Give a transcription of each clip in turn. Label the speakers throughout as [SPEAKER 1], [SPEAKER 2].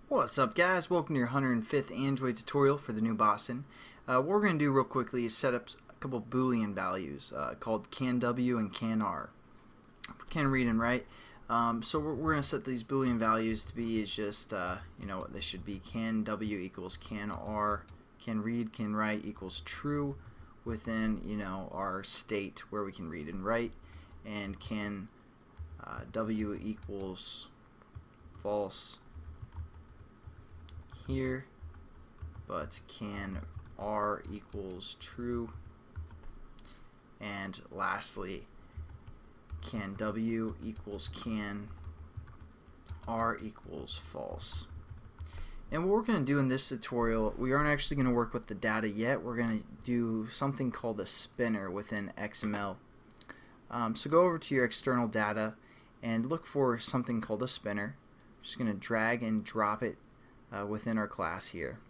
[SPEAKER 1] What's up, guys? Welcome to your 105th Android tutorial for the new Boston. What we're going to do real quickly is set up a couple Boolean values called CAN-W and CAN-R. Can read and write. So we're going to set these Boolean values to be is just what they should be. CAN-W equals CAN-R. Can read, can write equals true within our state where we can read and write, and CAN-W equals false here, but CAN-R equals true, and lastly CAN-W equals CAN-R equals false. And what we're going to do in this tutorial, we aren't actually going to work with the data yet. We're going to do something called a spinner within XML. So go over to your external data and look for something called a spinner. Just going to drag and drop it within our class here.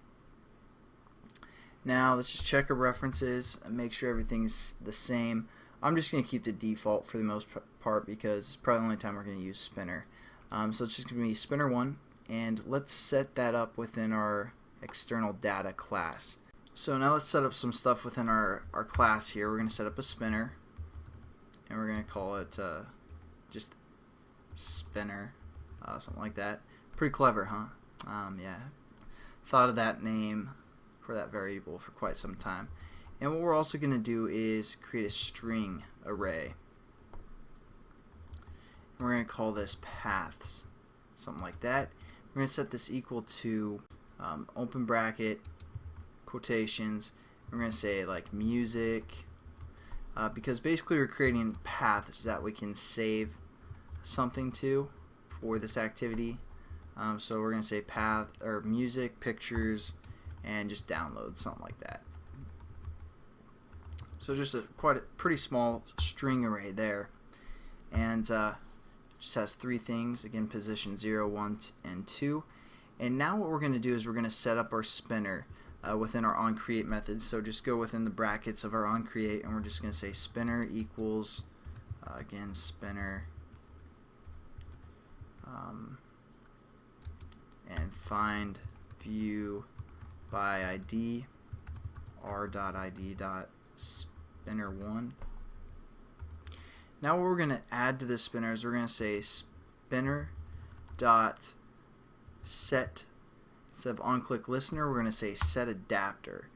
[SPEAKER 1] Now let's just check our references and make sure everything's the same. I'm just going to keep the default for the most part because it's probably the only time we're going to use spinner. So it's just going to be spinner1, and let's set that up within our external data class. So now let's set up some stuff within our class here. We're going to set up a spinner, and we're going to call it just spinner, something like that. Pretty clever, huh? Yeah, thought of that name for that variable for quite some time. And what we're also going to do is create a string array. We're going to call this paths, something like that. We're going to set this equal to open bracket, quotations. We're going to say like music, because basically we're creating paths that we can save something to for this activity. So we're going to say path or music, pictures, and just download, something like that. So just quite a pretty small string array there, and just has three things, again position 0, 1, and 2. And now what we're going to do is we're going to set up our spinner within our onCreate method. So just go within the brackets of our onCreate, and we're just going to say spinner equals again spinner and find view by ID r.id.spinner1. Now what we're going to add to this spinner is we're going to say spinner dot set, instead of onClick listener, we're going to say set adapter,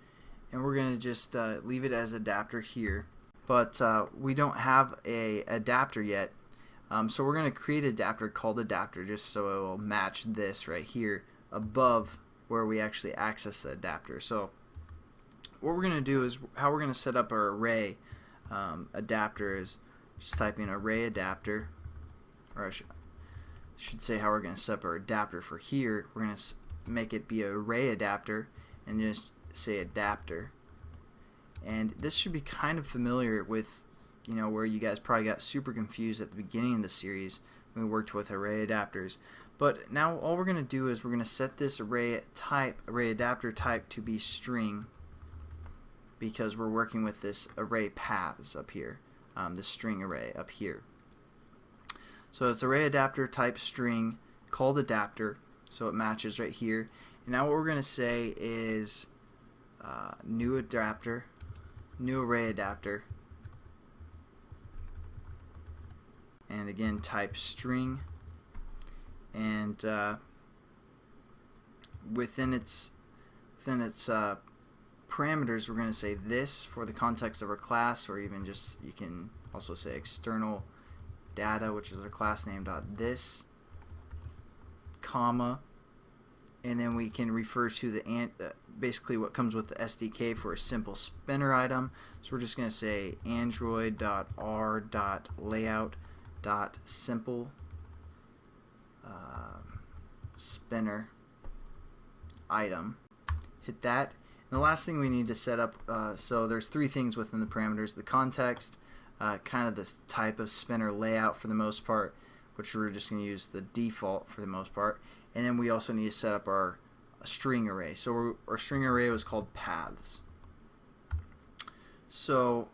[SPEAKER 1] and we're going to just leave it as adapter here, but we don't have a adapter yet. So we're going to create an adapter called adapter just so it will match this right here above where we actually access the adapter. So what we're going to do is how we're going to set up our array adapter is just type in ArrayAdapter, or I should say how we're going to set up our adapter for here. We're going to make it be an ArrayAdapter and just say adapter. And this should be kind of familiar with where you guys probably got super confused at the beginning of the series when we worked with array adapters. But now all we're going to do is we're going to set this array adapter type to be string, because we're working with this array paths up here, the string array up here. So it's array adapter type string called adapter, so it matches right here. And now what we're going to say is new adapter, new array adapter, and again type string, and within its parameters we're going to say this for the context of our class, or even just you can also say external data, which is our class name dot this, comma, and then we can refer to the basically what comes with the SDK for a simple spinner item. So we're just going to say android.r.layout.simple spinner item. Hit that. And the last thing we need to set up, so there's three things within the parameters: the context, kind of the type of spinner layout for the most part, which we're just going to use the default for the most part, and then we also need to set up our string array. So our string array was called paths. So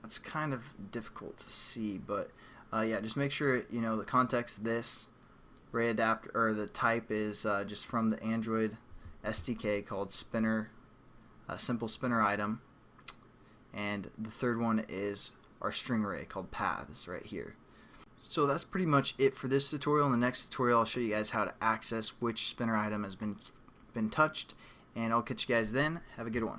[SPEAKER 1] that's kind of difficult to see, but yeah, just make sure the context this, ArrayAdapter, or the type is just from the Android SDK called spinner, simple spinner item, and the third one is our string array called paths right here. So that's pretty much it for this tutorial. In the next tutorial, I'll show you guys how to access which spinner item has been touched, and I'll catch you guys then. Have a good one.